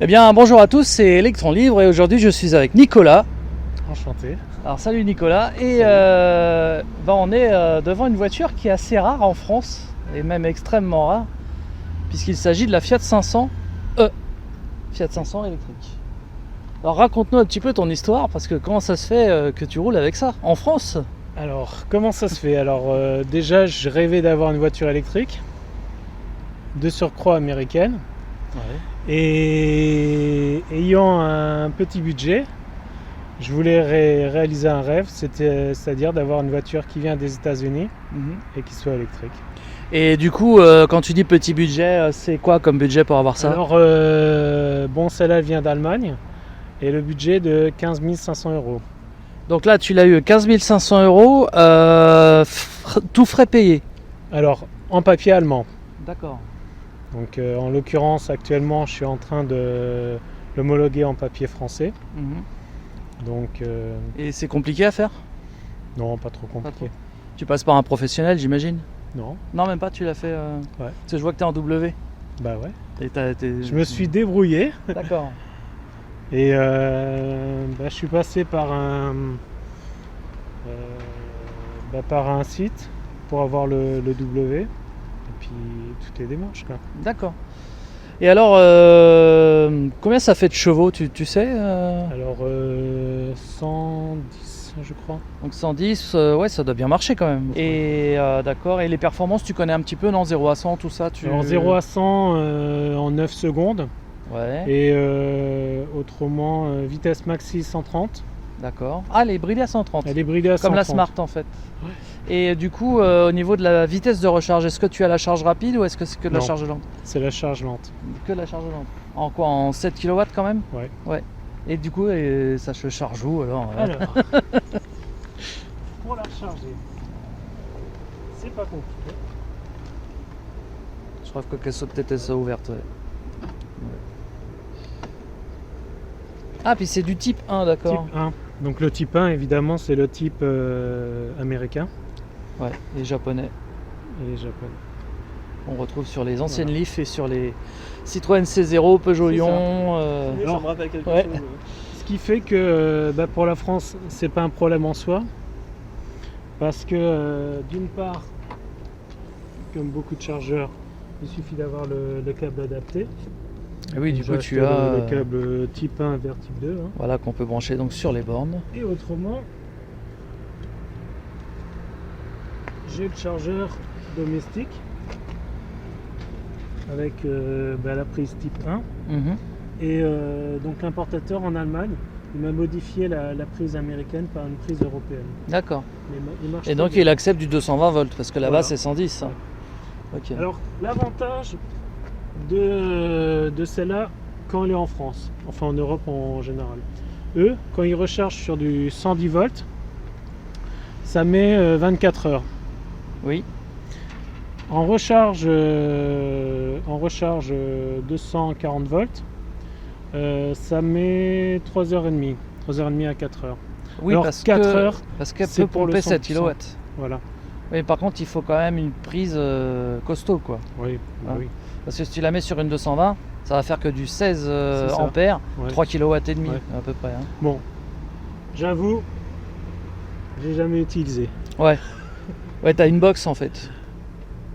Eh bien, bonjour à tous, c'est Electron Libre et aujourd'hui je suis avec Nicolas. Enchanté. Alors, salut Nicolas. Et on est devant une voiture qui est assez rare en France et même extrêmement rare, puisqu'il s'agit de la Fiat 500 E. Fiat 500 électrique. Alors, raconte-nous un petit peu ton histoire, parce que comment ça se fait que tu roules avec ça en France? Alors, comment ça se fait? Alors, déjà, je rêvais d'avoir une voiture électrique, de surcroît américaine. Ouais. Et ayant un petit budget, je voulais réaliser un rêve, c'est-à-dire d'avoir une voiture qui vient des États-Unis et qui soit électrique. Et du coup, quand tu dis petit budget, c'est quoi comme budget pour avoir ça? Alors, celle-là vient d'Allemagne et le budget de 15 500 €. Donc là, tu l'as eu 15 500 €, tout frais payé. Alors, en papier allemand. D'accord. Donc, en l'occurrence, actuellement, je suis en train de l'homologuer en papier français. Donc, Et c'est compliqué à faire? non, pas trop compliqué. Pas trop. Tu passes par un professionnel, j'imagine? Non, Non, même pas, tu l'as fait. Ouais. Parce que je vois que tu es en W. bah ouais. Et Je me suis débrouillé D'accord. et je suis passé par un site pour avoir le W. Et puis toutes les démarches, quoi. D'accord. Et alors, combien ça fait de chevaux, tu sais Alors 110, je crois. Donc 110, ouais, ça doit bien marcher quand même. Et d'accord. Et les performances, tu connais un petit peu, non? 0 à 100, tout ça Alors 0 à 100 en 9 secondes. Ouais. Et autrement, vitesse maxi 130. D'accord. Ah, elle est bridée à 130. Elle est bridée à 130. Comme la Smart en fait. Ouais. Et du coup, au niveau de la vitesse de recharge, est-ce que tu as la charge rapide ou est-ce que c'est que de la Non. charge lente? C'est la charge lente. Que de la charge lente. En quoi? En 7 kW quand même? Ouais. Ouais. Et du coup, ça se charge où alors? Alors, pour la recharger, c'est pas compliqué. Je crois qu'elle soit peut-être ouverte. Ouais. Ah, puis c'est du type 1, d'accord. Type 1. Donc le type 1, évidemment, c'est le type américain Ouais, et japonais. et japonais. On retrouve sur les anciennes Voilà. Leaf et sur les Citroën C0, Peugeot C'est ça. Lyon. Alors, Ça me rappelle quelque ouais. chose. Ce qui fait que pour la France, c'est pas un problème en soi. Parce que d'une part, comme beaucoup de chargeurs, il suffit d'avoir le câble adapté. Et oui, du J'ai coup, acheté tu as le câble type 1 vers type 2. Hein. voilà, qu'on peut brancher donc sur les bornes. Et autrement, j'ai le chargeur domestique avec la prise type 1. Mhm. Et donc l'importateur en Allemagne, il m'a modifié la prise américaine par une prise européenne. D'accord. Mais il marche Et très donc, bien. il accepte du 220 volts parce que là-bas, Voilà. c'est 110. Hein. Ok. Alors l'avantage de celle-là, quand elle est en France, enfin en Europe en général, eux, quand ils rechargent sur du 110 volts, ça met 24 heures. Oui. En recharge 240 volts, ça met 3h30. 3h30 à 4h. Oui, Alors, parce 4 que heures, parce qu'elle c'est peut pour le pomper 7 100%. kW. Voilà. Mais par contre, il faut quand même une prise costaud, quoi. Oui, Hein. oui. Parce que si tu la mets sur une 220, ça va faire que du 16 C'est ça. ampères, Ouais. 3 kW et demi Ouais. à peu près. Hein. Bon, j'avoue, j'ai jamais utilisé. Ouais. Ouais, t'as une box en fait.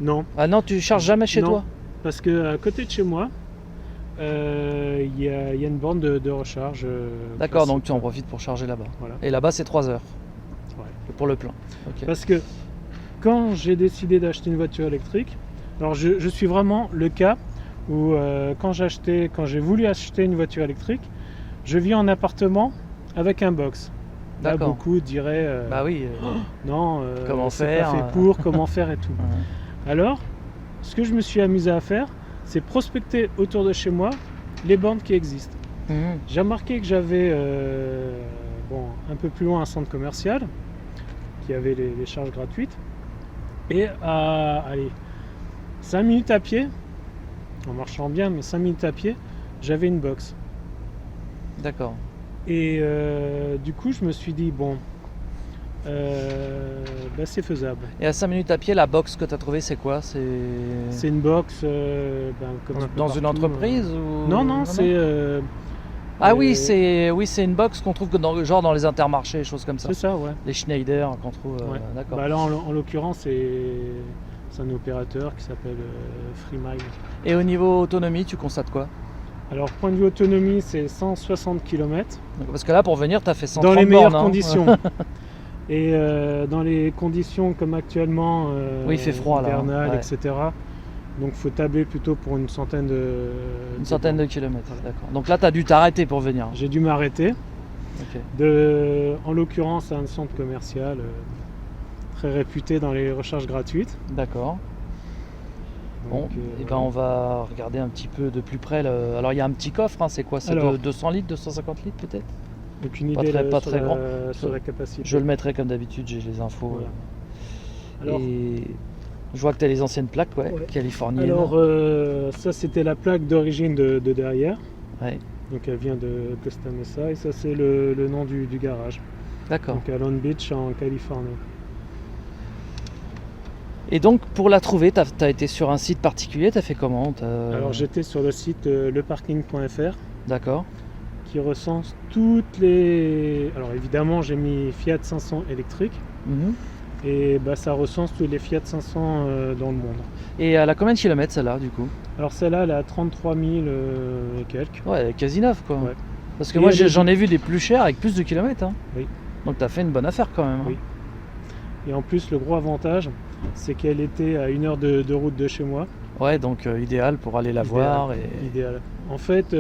Non, Ah non, tu charges jamais chez Non. toi? parce que à côté de chez moi, il y a une borne de recharge. D'accord, classique. donc tu en profites pour charger là-bas. Voilà. Et là-bas, c'est 3 heures. Ouais. Pour le plein. Ok. Parce que quand j'ai décidé d'acheter une voiture électrique, alors je suis vraiment le cas où quand j'ai voulu acheter une voiture électrique, je vis en appartement avec un box. Là, D'accord. beaucoup diraient Bah oui. non, Comment c'est faire, pas fait pour, comment faire et tout. Ouais. Alors, ce que je me suis amusé à faire, c'est prospecter autour de chez moi les bornes qui existent. Mhm. J'ai remarqué que j'avais un peu plus loin un centre commercial qui avait les charges gratuites. Et à 5 minutes à pied, en marchant bien, mais 5 minutes à pied, j'avais une box. D'accord. Et du coup, je me suis dit, bon, C'est faisable. Et à 5 minutes à pied, la box que tu as trouvée, c'est quoi? C'est une box comme un peu dans une partout, entreprise ou... Non, c'est... Ah oui, c'est une box qu'on trouve dans les intermarchés, choses comme ça. C'est ça, ouais. Les Schneider qu'on trouve. Ouais. D'accord. Là, en l'occurrence, c'est un opérateur qui s'appelle FreeMile. Et au niveau autonomie, tu constates quoi? Alors, point de vue autonomie, c'est 160 km. Parce que là, pour venir, tu as fait 130 dans les meilleures bornes, conditions. Et dans les conditions comme actuellement, oui, il fait froid là, hivernales, etc. Donc faut tabler plutôt pour une centaine de kilomètres, d'accord. Donc là, tu as dû t'arrêter pour venir. J'ai dû m'arrêter. Okay. En l'occurrence, un centre commercial très réputé dans les recharges gratuites. D'accord. Bon, on va regarder un petit peu de plus près. Alors il y a un petit coffre, hein, c'est quoi? C'est 200 litres, 250 litres peut-être? Aucune idée pas très grand. Sur la capacité. Je le mettrai comme d'habitude, j'ai les infos. Voilà. Alors, et je vois que tu as les anciennes plaques, californiennes. Alors ça c'était la plaque d'origine de derrière. Ouais. Donc elle vient de Costa Mesa et ça c'est le nom du garage. D'accord. Donc à Long Beach en Californie. Et donc pour la trouver, tu as été sur un site particulier, tu as fait comment? Alors j'étais sur le site leparking.fr. D'accord. Qui recense toutes les... Alors évidemment j'ai mis Fiat 500 électrique. Et ça recense tous les Fiat 500 dans le monde. Et elle a combien de kilomètres celle-là du coup? Alors celle-là elle a 33 000 et quelques. Ouais, elle est quasi neuve quoi. Ouais. Parce que moi j'en ai vu des plus chers avec plus de kilomètres. Hein. Oui. Donc tu as fait une bonne affaire quand même. Oui. Et en plus le gros avantage c'est qu'elle était à 1 heure de route de chez moi. Ouais, donc idéal pour aller la voir. Idéal. En fait,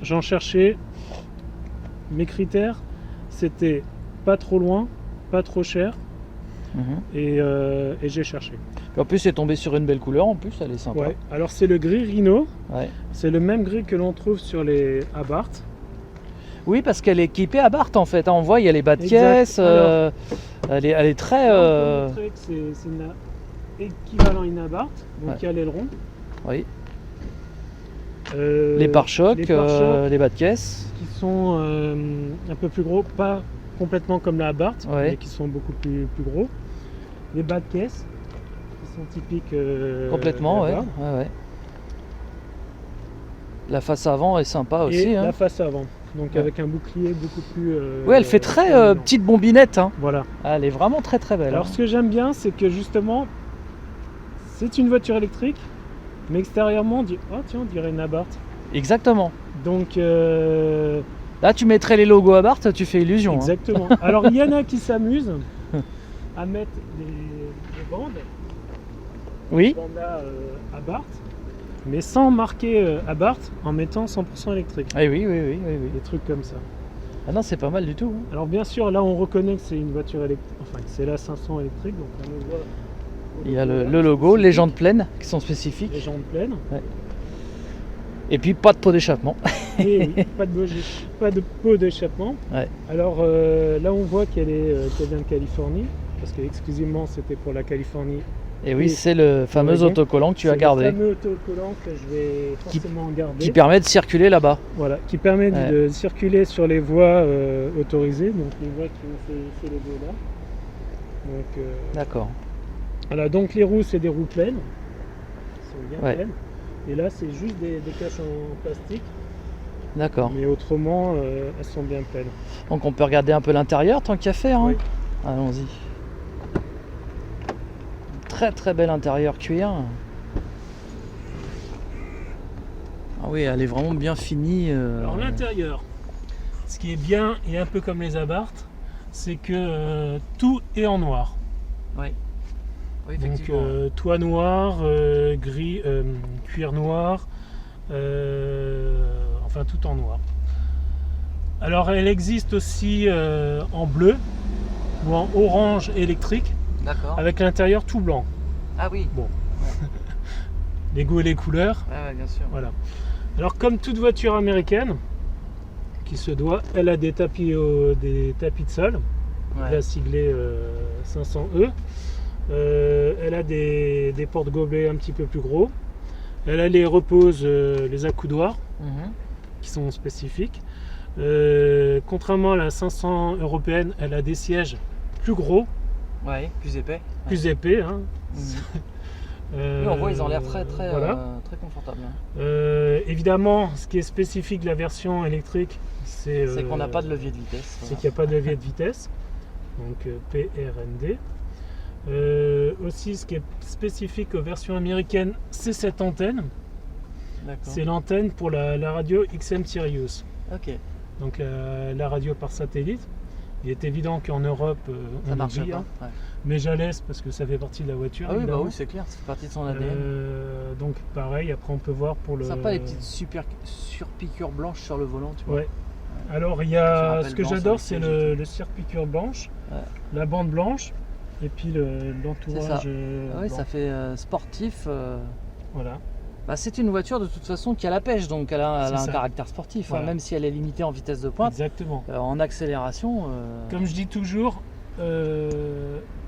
j'en cherchais. Mes critères, c'était pas trop loin, pas trop cher, et j'ai cherché. Et en plus, c'est tombé sur une belle couleur. En plus, elle est sympa. Ouais. Alors c'est le gris Rhino. Ouais. C'est le même gris que l'on trouve sur les Abarth. Oui, parce qu'elle est équipée Abarth en fait. On voit, il y a les bas de caisse. Elle est très. On peut montrer que c'est équivalent à une Abarth. Donc il y a l'aileron. Oui. Les pare-chocs, les bas de caisse. Qui sont un peu plus gros, pas complètement comme la Abarth, mais qui sont beaucoup plus gros. Les bas de caisse, qui sont typiques. Complètement, ouais. La face avant est sympa aussi. Et la face avant, donc avec un bouclier beaucoup plus. Ouais, elle fait très petite bombinette. Hein. Voilà. Elle est vraiment très très belle. Alors ce que j'aime bien, c'est que justement, c'est une voiture électrique. Mais extérieurement, on dit oh tiens, on dirait une Abarth. Exactement. Donc là, tu mettrais les logos Abarth, tu fais illusion. Exactement. Hein. Alors il y en a qui s'amusent à mettre des bandes. Oui. Des bandes là, Abarth, mais sans marquer Abarth, en mettant 100% électrique. Ah oui. Des trucs comme ça. Ah non, c'est pas mal du tout. Hein. Alors bien sûr, là on reconnaît que c'est une voiture électrique, enfin que c'est la 500 électrique, donc on le voit. Il y a le logo, les jantes pleines qui sont spécifiques. Les jantes pleines. Ouais. Et puis pas de pot d'échappement. Oui, pas de pot d'échappement. Ouais. Alors là on voit qu'elle vient de Californie, parce que exclusivement c'était pour la Californie. Et oui, c'est le fameux autocollant que tu as gardé. C'est le fameux autocollant que je vais forcément garder. Qui permet de circuler là-bas. Voilà, qui permet de circuler sur les voies autorisées, donc les voies qui ont ce logo là. Donc, d'accord. Voilà, donc les roues c'est des roues pleines, elles sont bien pleines, et là c'est juste des caches en plastique. D'accord. Mais autrement elles sont bien pleines. Donc on peut regarder un peu l'intérieur tant qu'il y a fait. Hein. Oui. Allons-y. Très très bel intérieur cuir. Ah oui, elle est vraiment bien finie. Alors l'intérieur, ce qui est bien et un peu comme les Abarth, c'est que tout est en noir. Oui. Oui, donc toit noir, gris, cuir noir, enfin tout en noir. Alors elle existe aussi en bleu ou en orange électrique, avec l'intérieur tout blanc. Ah oui. Bon, les goûts et les couleurs. Ah ouais, bien sûr. Voilà. Alors comme toute voiture américaine qui se doit, elle a des tapis de sol, la siglée 500E. Elle a des porte-gobelets un petit peu plus gros. Elle a les reposes, les accoudoirs qui sont spécifiques. Contrairement à la 500 européenne, elle a des sièges plus gros, Ouais, plus épais. plus épais. Hein. Oui, on voit, ils ont l'air très Voilà. très confortables. Évidemment, ce qui est spécifique de la version électrique, c'est qu'on n'a pas de levier de vitesse. c'est qu'il n'y a pas de levier de vitesse, donc PRND. Aussi, ce qui est spécifique aux versions américaines, c'est cette antenne. D'accord. C'est l'antenne pour la radio XM Sirius. Ok. Donc la radio par satellite. Il est évident qu'en Europe, Ça on marche oublie, pas. hein. Ouais. Mais j'allaisse parce que ça fait partie de la voiture. Ah oui, bah évidemment. oui, c'est clair, c'est partie de son ADN. Donc pareil, après on peut voir pour le... Sympa les petites surpiqûres blanches sur le volant, tu vois. Ouais. Alors il y Ça a rappelle ce que blanc sur j'adore, les c'est sièges et tout. le circuit blanche, Ouais. la bande blanche et puis l'entourage. Ah oui, blanc. ça fait sportif. Voilà. Bah, c'est une voiture de toute façon qui a la pêche, donc elle a C'est un ça. caractère sportif, hein, Voilà. même si elle est limitée en vitesse de pointe. Exactement. En accélération. Comme je dis toujours,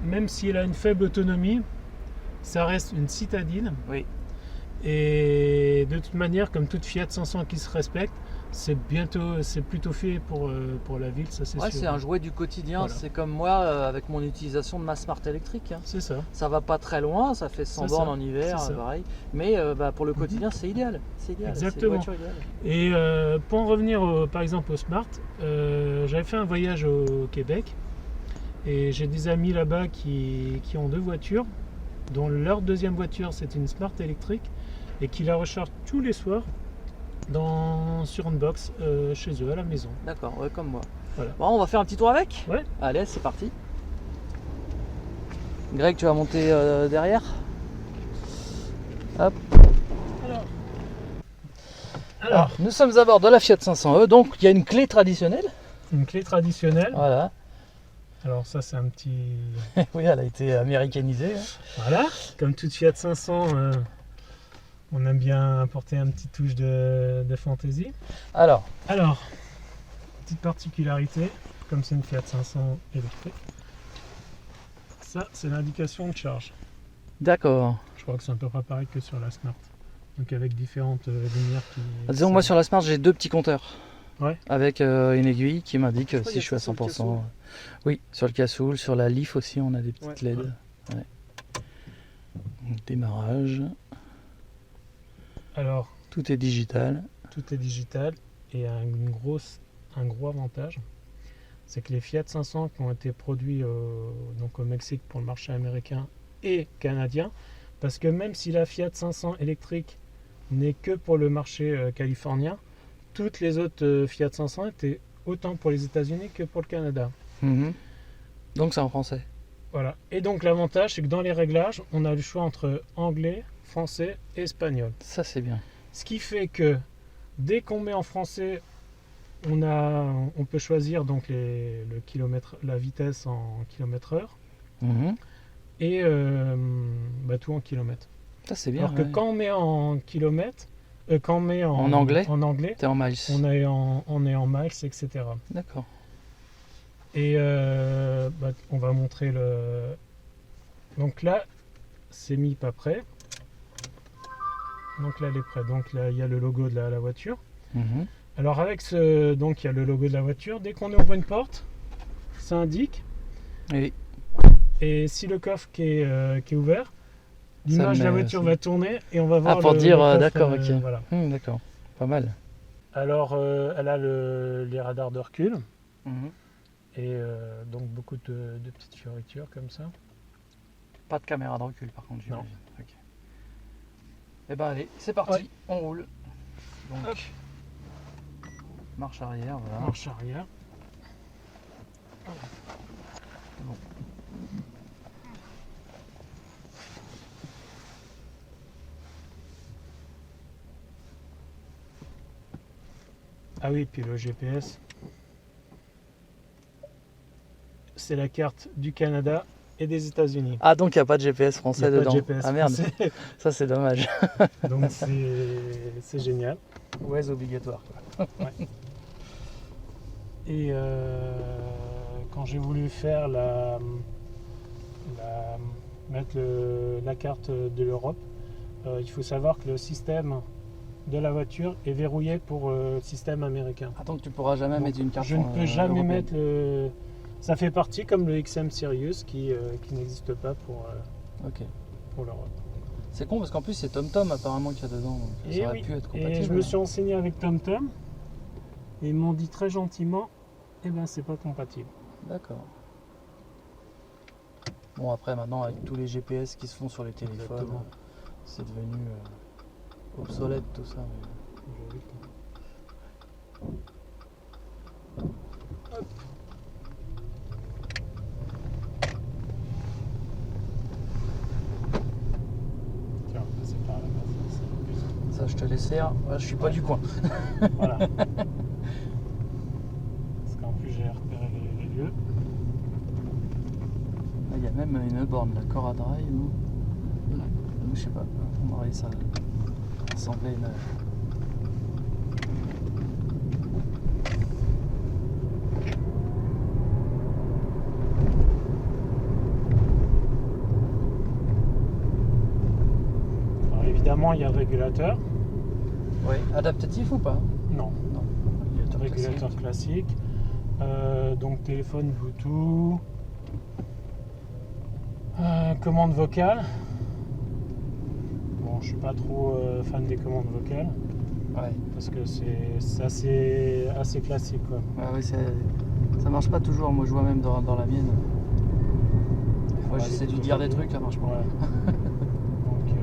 même si elle a une faible autonomie, ça reste une citadine. Oui. Et de toute manière, comme toute Fiat 500 qui se respecte, c'est plutôt fait pour la ville, ça c'est Ouais, sûr. c'est un jouet du quotidien. Voilà. C'est comme moi avec mon utilisation de ma Smart électrique. Hein. C'est ça. Ça va pas très loin, ça fait 100 C'est bornes ça, en hiver, c'est ça. pareil. Mais pour le quotidien, c'est idéal. C'est idéal. C'est une Exactement. voiture idéale. Et pour en revenir par exemple au Smart, j'avais fait un voyage au Québec et j'ai des amis là-bas qui ont deux voitures, dont leur deuxième voiture c'est une Smart électrique et qui la rechargent tous les soirs sur une box chez eux à la maison. D'accord, ouais, comme moi. Voilà. Bon, on va faire un petit tour avec. Ouais. Allez, c'est parti. Greg, tu vas monter derrière. Hop. Alors, nous sommes à bord de la Fiat 500e, donc il y a une clé traditionnelle. Une clé traditionnelle. Voilà. Alors ça c'est un petit... Oui, elle a été américanisée. Hein. Voilà, comme toute Fiat 500, on aime bien apporter un petit touche de fantaisie. Alors, Petite particularité, comme c'est une Fiat 500 électrique, ça c'est l'indication de charge. d'accord. Je crois que c'est un peu près pareil que sur la Smart. Donc avec différentes lumières qui... Disons, moi sur la Smart, j'ai deux petits compteurs. Ouais. Avec une aiguille qui m'indique crois si qu'il y je a suis à ça sur le 100%. Oui, sur le cassoulet, sur la Leaf aussi, on a des petites Ouais, LED. Ouais. Donc, démarrage, Alors, tout est digital. tout est digital et un gros avantage, c'est que les Fiat 500 qui ont été produits donc au Mexique pour le marché américain et canadien, parce que même si la Fiat 500 électrique n'est que pour le marché californien, toutes les autres Fiat 500 étaient autant pour les États-Unis que pour le Canada. Mhm. Donc c'est en français. Voilà. Et donc l'avantage, c'est que dans les réglages, on a le choix entre anglais, français et espagnol. Ça c'est bien. Ce qui fait que dès qu'on met en français, on peut choisir donc la vitesse en km/h Mhm. et tout en kilomètres. Ça c'est bien. Alors que ouais. quand on met en kilomètres, quand on met En anglais T'es en miles. on est en miles, etc. D'accord. Et on va montrer le. Donc là, c'est mis pas prêt. Donc là, elle est prête. Donc là, il y a le logo de la voiture. Mhm. Alors avec donc il y a le logo de la voiture. Dès qu'on ouvre une porte, ça indique. Oui. Et si le coffre qui est ouvert, l'image de la met- voiture va tourner et on va voir. pour le dire, coffre, d'accord, ok. Voilà. D'accord. Pas mal. Alors elle a les radars de recul Mhm. et donc beaucoup de petites fioritures comme ça. Pas de caméra de recul par contre, Non. j'imagine. Ok. Eh ben allez, c'est parti, Ouais. on roule. Donc, Hop. marche arrière, voilà. Marche arrière. Bon. Ah oui, puis le GPS, c'est la carte du Canada et des États-Unis. Ah donc il n'y a pas de GPS Il y français a pas de dedans. GPS Ah merde, français. ça c'est dommage. Donc c'est génial. Ouais, obligatoire. Et quand j'ai voulu faire mettre la carte de l'Europe, il faut savoir que le système de la voiture est verrouillé pour le système américain. Ah, donc tu pourras jamais Donc, mettre une carte je ne peux jamais européenne. mettre le... Ça fait partie comme le XM Sirius qui n'existe pas Ok. pour l'Europe. C'est con parce qu'en plus c'est TomTom apparemment qu'il y a dedans, donc Et ça aurait oui. pu être compatible. Et je me suis renseigné avec TomTom et ils m'ont dit très gentiment, eh ben c'est pas compatible. D'accord. Bon après maintenant avec tous les GPS qui se font sur les téléphones, Exactement. c'est devenu obsolète tout ça. J'ai vu que- Hop. Tiens, on va passer par là-bas, c'est plus. Ça je te laisse faire, ouais, je suis pas du coin. Voilà. Parce qu'en plus j'ai repéré les lieux. Là, il y a même une borne, la Cora Drive ou je sais pas, on aurait ça ressemblait une. Alors évidemment il y a le régulateur. Oui, adaptatif ou pas? Non, Non. régulateur classique. Donc téléphone Bluetooth. Commande vocale. Bon, je suis pas trop fan des commandes vocales Ouais. parce que c'est assez classique quoi. Ouais, ça marche pas toujours, moi je vois même dans la mienne. Moi Ouais, j'essaie de les dire des photos. trucs, ça marche pas. Ouais. Donc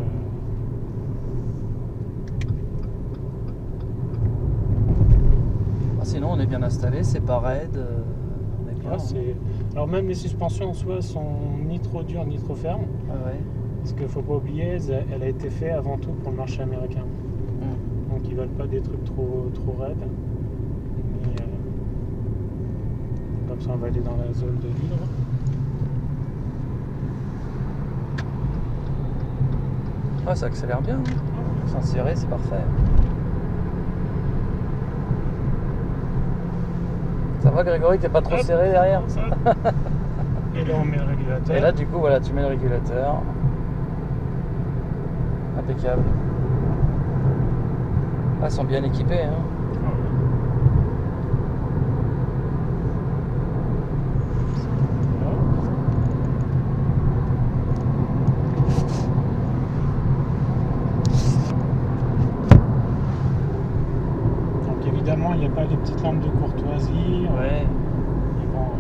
Ah, sinon on est bien installé, c'est pas raide, on est bien. ouais, alors même les suspensions en soi sont ni trop dures ni trop fermes. Ah ouais. Parce qu'il ne faut pas oublier, elle a été faite avant tout pour le marché américain. Donc ils veulent pas des trucs trop raides. Et, comme ça on va aller dans la zone de libre. Ah, ça accélère bien, hein. Sans serrer, c'est parfait. Ça va Grégory, t'es pas trop Hop. serré derrière? Ça. Et là on met le régulateur. Et là du coup voilà, tu mets le régulateur. Impeccable. Ah, ils sont bien équipés, hein. Donc évidemment il n'y a pas de petites lampes de courtoisie. Ouais. Ils vont,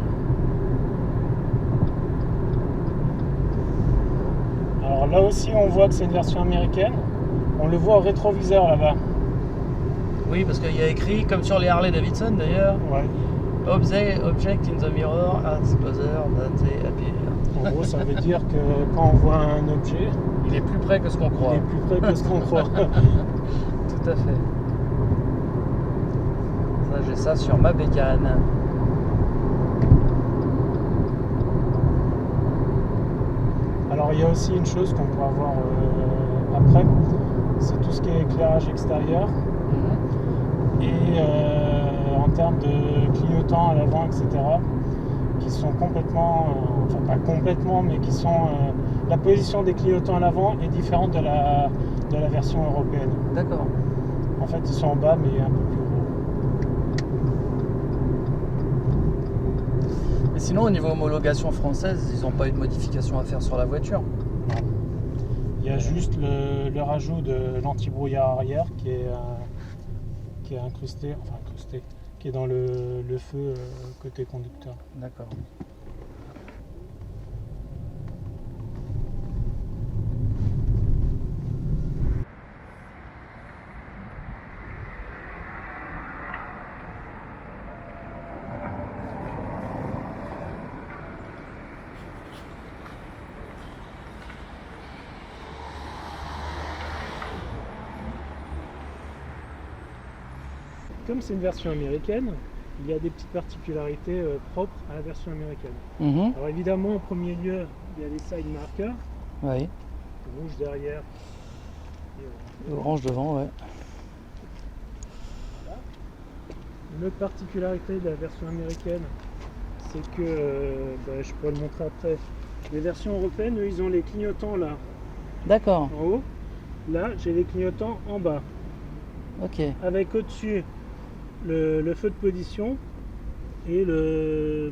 Alors là aussi on voit que c'est une version américaine. On le voit au rétroviseur là-bas. Oui, parce qu'il y a écrit, comme sur les Harley Davidson d'ailleurs, Ouais. Object in the mirror as closer than they appear. En gros ça veut dire que quand on voit un objet, Il est plus près que ce qu'on il croit. est plus près que ce qu'on croit. Tout à fait. Ça, j'ai ça sur ma bécane. Alors il y a aussi une chose qu'on pourra voir après, c'est tout ce qui est éclairage extérieur et en termes de clignotants à l'avant, etc., qui sont complètement, enfin pas complètement, mais qui sont, la position des clignotants à l'avant est différente de la version européenne. D'accord. En fait ils sont en bas mais un peu plus haut. Mais sinon, au niveau homologation française, ils n'ont pas eu de modification à faire sur la voiture. Il y a juste le rajout de l'antibrouillard arrière qui est incrusté, qui est dans le feu côté conducteur. D'accord. Comme c'est une version américaine, il y a des petites particularités propres à la version américaine. Mhm. Alors évidemment, en premier lieu, il y a les side markers, Oui. rouge derrière. Et Orange devant, ouais. une autre particularité de la version américaine, c'est que, je pourrais le montrer après, les versions européennes, eux, ils ont les clignotants là, D'accord. en haut. Là, j'ai les clignotants en bas. Ok. avec au-dessus le feu de position et le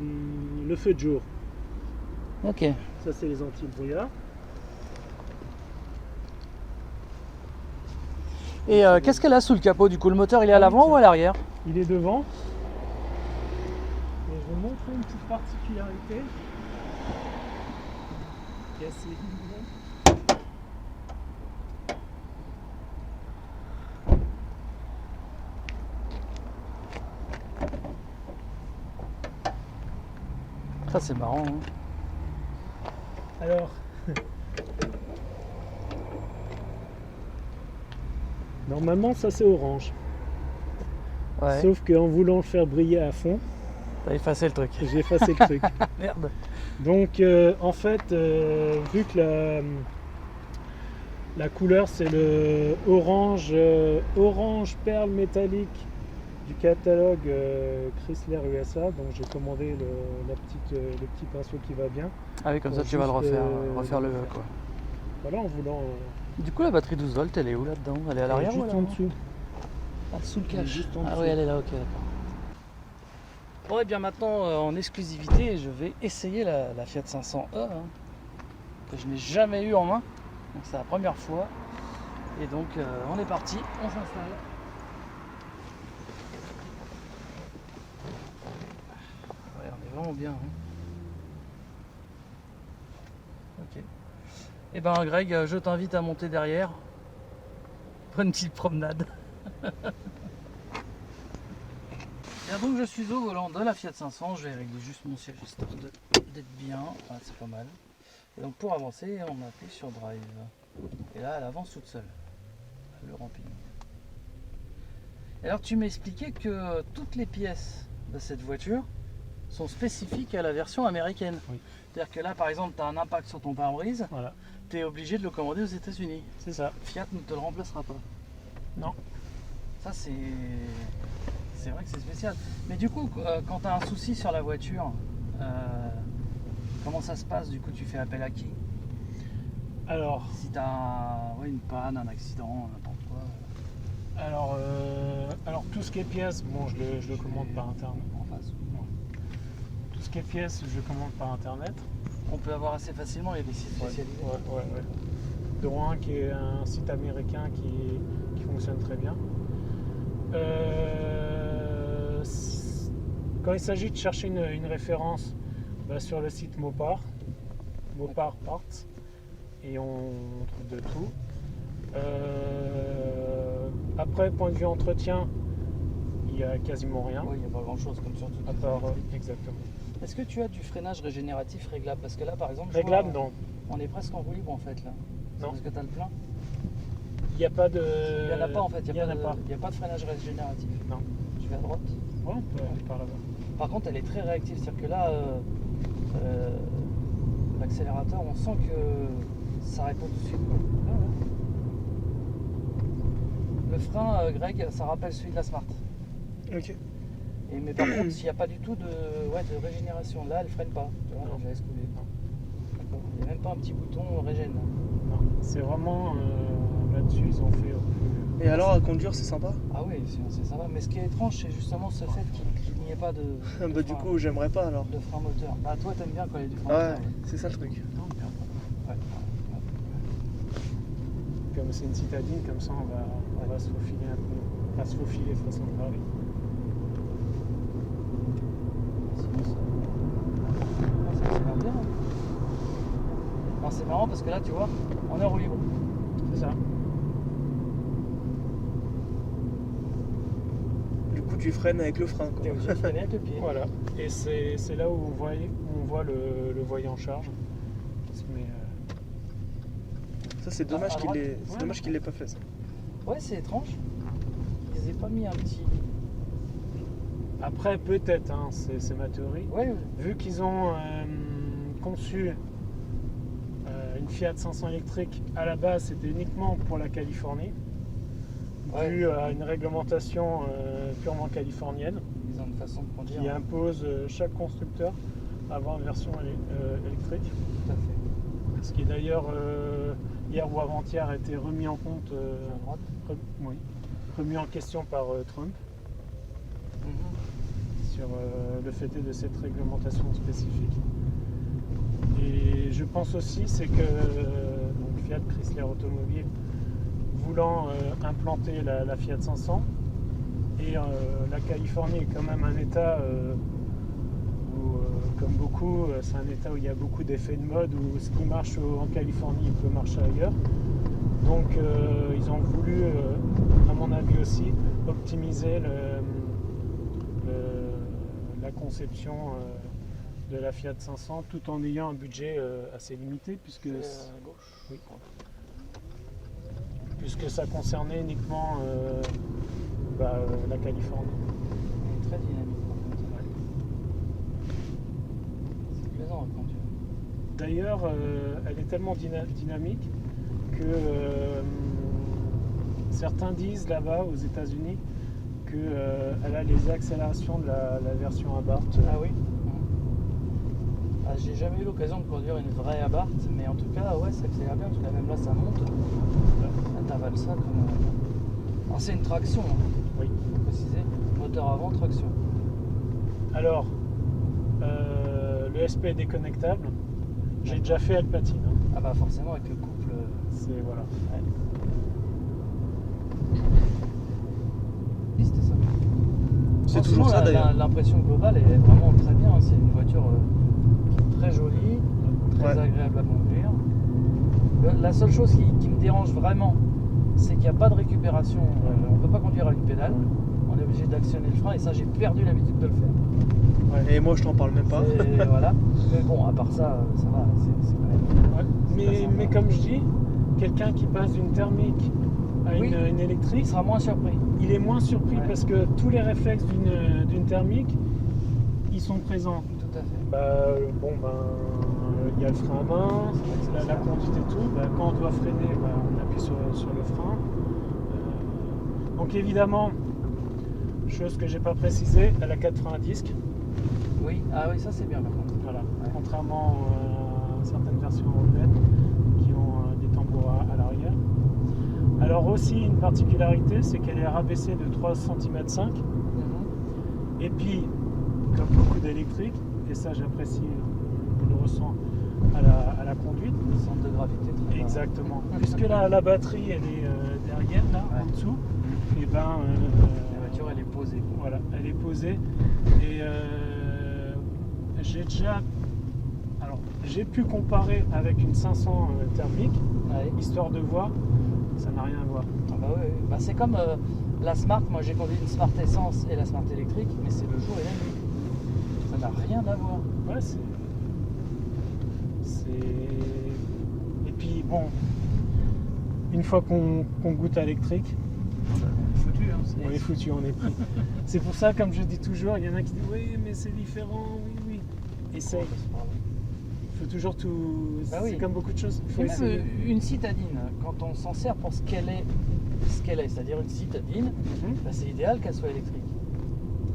feu de jour. Ok. Ça, c'est les anti-brouillard. Et qu'est-ce qu'elle a sous le capot du coup? Le moteur il est à l'avant ou à l'arrière? Il est devant. Et je vais montrer une petite particularité qui est assez évidente. Ça c'est marrant. Hein. Alors, normalement ça c'est orange. Ouais. Sauf qu'en voulant le faire briller à fond, T'as effacé le truc. j'ai effacé le truc. Merde. Donc en fait, vu que la couleur c'est le orange, orange perle métallique du catalogue Chrysler USA, donc j'ai commandé le petit pinceau qui va bien. Ah oui, comme ça Pour tu vas le juste, refaire le refaire. quoi. Voilà, en voulant Du coup la batterie 12 volts elle est où là-dedans? Elle est à l'arrière ou juste à en l'avant? dessous. Ah, sous le Elle est cache. juste en Ah dessous. oui, elle est là, ok, d'accord. Bon, et bien maintenant, en exclusivité, je vais essayer la Fiat 500e, hein, que je n'ai jamais eu en main. Donc c'est la première fois. Et donc, on est parti, on s'installe. Ouais, on est vraiment bien. Hein. Ok. Et ben Greg, je t'invite à monter derrière. Prends une petite promenade. Et donc je suis au volant de la Fiat 500, je vais régler juste mon siège histoire d'être bien, ah, c'est pas mal. Et donc pour avancer, on appuie sur Drive. Et là elle avance toute seule, le ramping. Et alors tu m'expliquais que toutes les pièces de cette voiture sont spécifiques à la version américaine. Oui. C'est-à-dire que là par exemple tu as un impact sur ton pare-brise, Voilà, tu es obligé de le commander aux États-Unis. c'est ça. Fiat ne te le remplacera pas. Non. Ça c'est vrai que c'est spécial. Mais du coup, quand tu as un souci sur la voiture, comment ça se passe? Du coup, tu fais appel à qui? Alors, Si tu as une panne, un accident, n'importe quoi. alors tout ce qui est pièces, bon, je le commande par internet. En face. Tout ce qui est pièces, je commande par internet. On peut avoir assez facilement, il y a des sites spécialisés. Ouais. Dont un qui est un site américain qui fonctionne très bien. Quand il s'agit de chercher une référence, sur le site Mopar Parts, et on trouve de tout. Après, point de vue entretien, il n'y a quasiment rien. Oui, il n'y a pas grand chose comme sur toutes À les part, électriques. exactement. Est-ce que tu as du freinage régénératif réglable? Parce que là, par exemple, Réglable, je vois, non. on est presque en roue libre en fait là. C'est Non. parce que tu as le plein. Il n'y a pas de. Il n'y en a pas en fait, il Il n'y y a, en a pas. a pas de freinage régénératif. Non. Je vais à droite. Ouais, on peut aller par là-bas. Par contre, elle est très réactive, c'est-à-dire que là, l'accélérateur, on sent que ça répond tout de suite. Quoi. Le frein, Greg, ça rappelle celui de la Smart. Ok. Mais par contre, s'il n'y a pas du tout de régénération, là, elle freine pas. Tu vois, Non. je laisse couler. D'accord. Il n'y a même pas un petit bouton régène. Non, c'est vraiment là-dessus, ils ont fait. Et alors à conduire c'est sympa? Ah oui, c'est sympa. Mais ce qui est étrange, c'est justement ce fait qu'il n'y ait pas de Bah du coup j'aimerais pas alors. de frein moteur. Bah toi, t'aimes bien quand il y a du frein Ouais, moteur. c'est ça le truc. Non, bien. Ouais. Comme c'est une citadine, comme ça on va se faufiler un peu. Pas se faufiler façon de parler. Ça va bien. Hein. Alors, c'est marrant parce que là, tu vois, on est en roue libre. C'est ça. Du coup tu freines avec le frein quoi. T'es obligé de freiner avec le pied. Voilà. Et c'est là où on voit le voyant charge qui se met. Ça c'est dommage À qu'il droite. l'ait. C'est Ouais. dommage qu'il l'ait pas fait ça. Ouais, c'est étrange. Ils n'aient pas mis un petit. Après, peut-être, hein, c'est ma théorie. Ouais, Vu qu'ils ont conçu une Fiat 500 électrique, à la base c'était uniquement pour la Californie, Ouais. dû à une réglementation purement californienne ils ont une façon de conduire. qui impose chaque constructeur à avoir une version électrique. Tout à fait. Ce qui d'ailleurs hier ou avant-hier a été remis en compte. À droite. Oui. remis en question par Trump sur le fait de cette réglementation spécifique. Et je pense aussi c'est que donc Fiat Chrysler Automobile voulant implanter la Fiat 500 et la Californie est quand même un état où comme beaucoup c'est un état où il y a beaucoup d'effets de mode où ce qui marche en Californie peut marcher ailleurs. Donc ils ont voulu à mon avis aussi optimiser la conception de la Fiat 500 tout en ayant un budget assez limité puisque oui. Puisque ça concernait uniquement la Californie. Très dynamique par contre. Ouais. C'est plaisant à conduire. D'ailleurs, elle est tellement dynamique que certains disent là-bas aux États-Unis qu'elle a les accélérations de la version Abarth. Ah oui. Ah, j'ai jamais eu l'occasion de conduire une vraie Abarth, mais en tout cas, ouais, ça accélère bien, parce que même là, ça monte. Là, t'avales ça comme. Alors, c'est une traction, hein, Oui. faut préciser. Moteur avant, traction. Alors, le SP est déconnectable. J'ai déjà fait Alpatine. Hein. Ah, bah, forcément, avec le couple. C'est voilà. Ouais. Oui, c'était ça. C'est Non, toujours sinon, ça d'ailleurs. L'impression globale est vraiment très bien. C'est une voiture très jolie, très Ouais. agréable à conduire. La seule chose qui me dérange vraiment, c'est qu'il n'y a pas de récupération. On ne peut pas conduire à une pédale. On est obligé d'actionner le frein et ça, j'ai perdu l'habitude de le faire. Et moi, je t'en parle même pas. Et voilà. Mais bon, à part ça, ça va. C'est quand même. Ouais. C'est pas Mais sympa. comme je dis, quelqu'un qui passe d'une thermique à Oui. une Il électrique, sera moins surpris. il est moins surpris Ouais. parce que tous les réflexes d'une thermique, ils sont présents. Tout à fait. Il y a le frein à main, la conduite et tout. Quand on doit freiner, on appuie sur le frein. Donc évidemment, chose que j'ai pas précisé, elle a 4 freins à disque. Oui, ah oui, ça c'est bien par contre. Voilà. Ouais. Contrairement à certaines versions européennes qui ont des tambours à l'arrière. Alors aussi une particularité, c'est qu'elle est rabaissée de 3,5 cm. Et puis, comme beaucoup d'électriques, et ça j'apprécie, je le ressens à la conduite. Centre de gravité très bas. Exactement. Puisque la batterie elle est derrière là, Ouais. en dessous, et La voiture elle est posée. voilà, elle est posée. Et j'ai pu comparer avec une 500 thermique, Ouais. histoire de voir, ça n'a rien à voir. Ah bah oui, oui. Bah, c'est comme la Smart, moi j'ai conduit une Smart essence et la Smart électrique, mais c'est le jour et la nuit. Ça n'a rien à voir. Ouais, et puis bon, une fois qu'on goûte à l'électrique, On est foutu, hein. on est foutu, on est pris. C'est pour ça, comme je dis toujours, il y en a qui disent oui, mais c'est différent, oui. Essaye. Il faut toujours tout. Bah c'est oui. comme beaucoup de choses. Il faut Et même essayer. une citadine, quand on s'en sert pour ce qu'elle est, c'est-à-dire une citadine, bah, c'est idéal qu'elle soit électrique.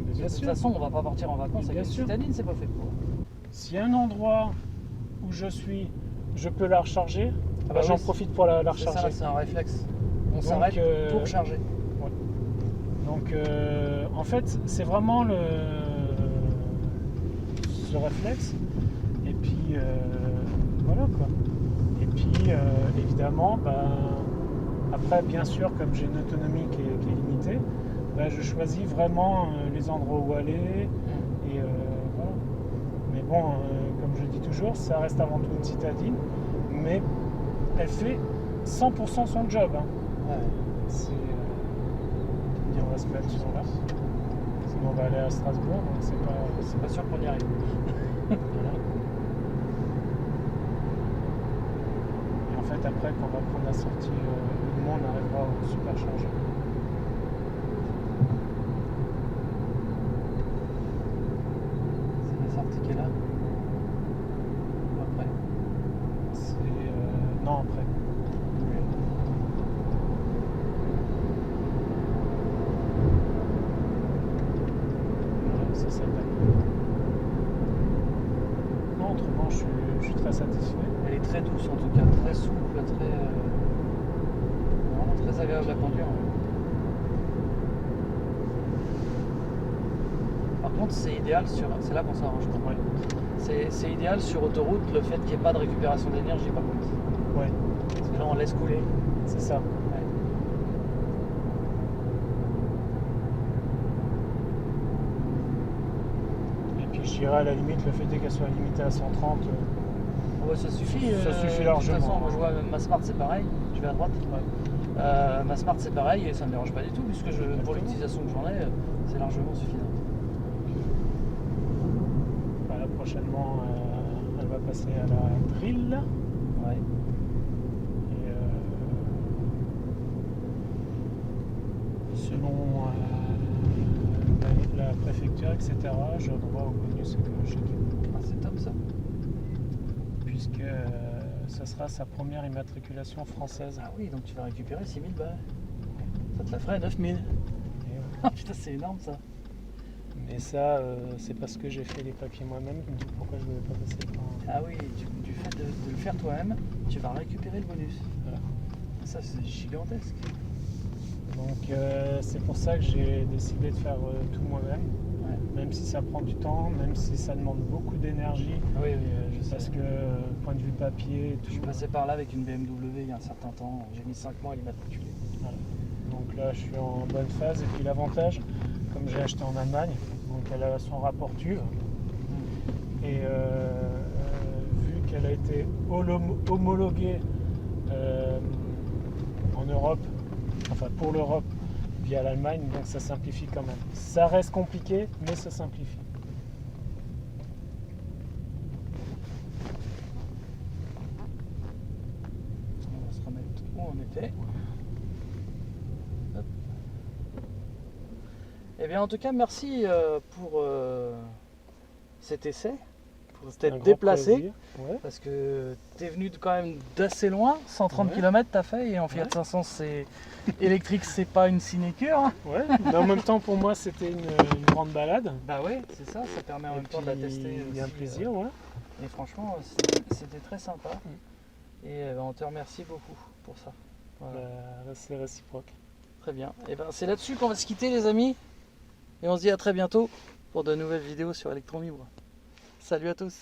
Mais bien De toute sûr. façon, on va pas partir en vacances Mais avec bien une sûr. citadine, c'est pas fait pour. S'il y a un endroit où je suis, je peux la recharger, Ah bah j'en oui, profite pour la C'est recharger. ça, c'est un réflexe. On Donc, s'arrête pour charger. Donc en fait, c'est vraiment ce réflexe. Et puis voilà quoi. Et puis évidemment, après bien sûr, comme j'ai une autonomie qui est limitée, je choisis vraiment les endroits où aller. Et voilà. Mais bon, comme je dis toujours, ça reste avant tout une citadine, mais elle fait 100% son job. Hein. Ouais. On va se mettre sur là. Sinon on va aller à Strasbourg, donc c'est pas. C'est pas sûr qu'on y arrive. Voilà. Et en fait après quand on va prendre la sortie du monde, on arrivera au superchargeur. C'est la sortie qui est là. Ou après. Non après. Voilà, c'est ça. Non, autrement je suis très satisfait. Elle est très douce en tout cas, très souple, très, vraiment très agréable à conduire. contre, c'est idéal c'est là qu'on s'arrange. Ouais. C'est idéal sur autoroute le fait qu'il n'y ait pas de récupération d'énergie par contre. Ouais, Parce que là, on laisse couler. c'est ça. Ouais. Et puis je dirais à la limite, le fait est qu'elle soit limitée à 130. Ouais, ça suffit. Ça suffit De largement. toute façon, moi je vois ma Smart c'est pareil. Je vais à droite. Ma Smart c'est pareil et ça ne me dérange pas du tout puisque pour Exactement. l'utilisation que j'en ai, c'est largement suffisant. Voilà, prochainement, elle va passer à la drill. Ouais. Et selon la préfecture, etc., j'ai le droit au bonus écologique. Ah, c'est top ça. Puisque ça sera sa première immatriculation française. Ah oui, donc tu vas récupérer 6000 balles. Ça te la ferait 9000. Et, Ah putain, c'est énorme ça. mais ça, c'est parce que j'ai fait les papiers moi-même. Je me dis pourquoi je ne voulais pas passer par Ah oui, du fait de le faire toi-même, tu vas récupérer le bonus. Voilà. Ça, c'est gigantesque. Donc c'est pour ça que j'ai décidé de faire tout moi-même. Ouais. Même si ça prend du temps, même si ça demande beaucoup d'énergie. Oui, je sais. Parce que point de vue papier et tout. Je suis passé par là avec une BMW il y a un certain temps. J'ai mis 5 mois à l'immatriculer. Voilà. Donc là je suis en bonne phase. Et puis l'avantage, comme j'ai acheté en Allemagne, donc elle a son rapport TÜV. Et vu qu'elle a été homologuée en Europe, enfin pour l'Europe via l'Allemagne, donc ça simplifie quand même. Ça reste compliqué, mais ça simplifie. On va se remettre où on était. Hop. Eh bien, en tout cas, merci pour cet essai, pour Un s'être grand déplacé. plaisir. Ouais. Parce que t'es venu quand même d'assez loin, 130 Ouais. km t'as fait, et en Fiat Ouais. 500 c'est électrique, c'est pas une sinécure. Hein. Ouais, mais en même temps pour moi c'était une grande balade. Bah ouais, c'est ça, ça permet en Et même temps de la puis, tester. il y a un aussi, plaisir, ouais. et franchement, c'était très sympa. Et on te remercie beaucoup pour ça. Voilà. Bah, c'est réciproque. Très bien. Et ben c'est là-dessus qu'on va se quitter les amis. Et on se dit à très bientôt pour de nouvelles vidéos sur Electron Libre. Salut à tous.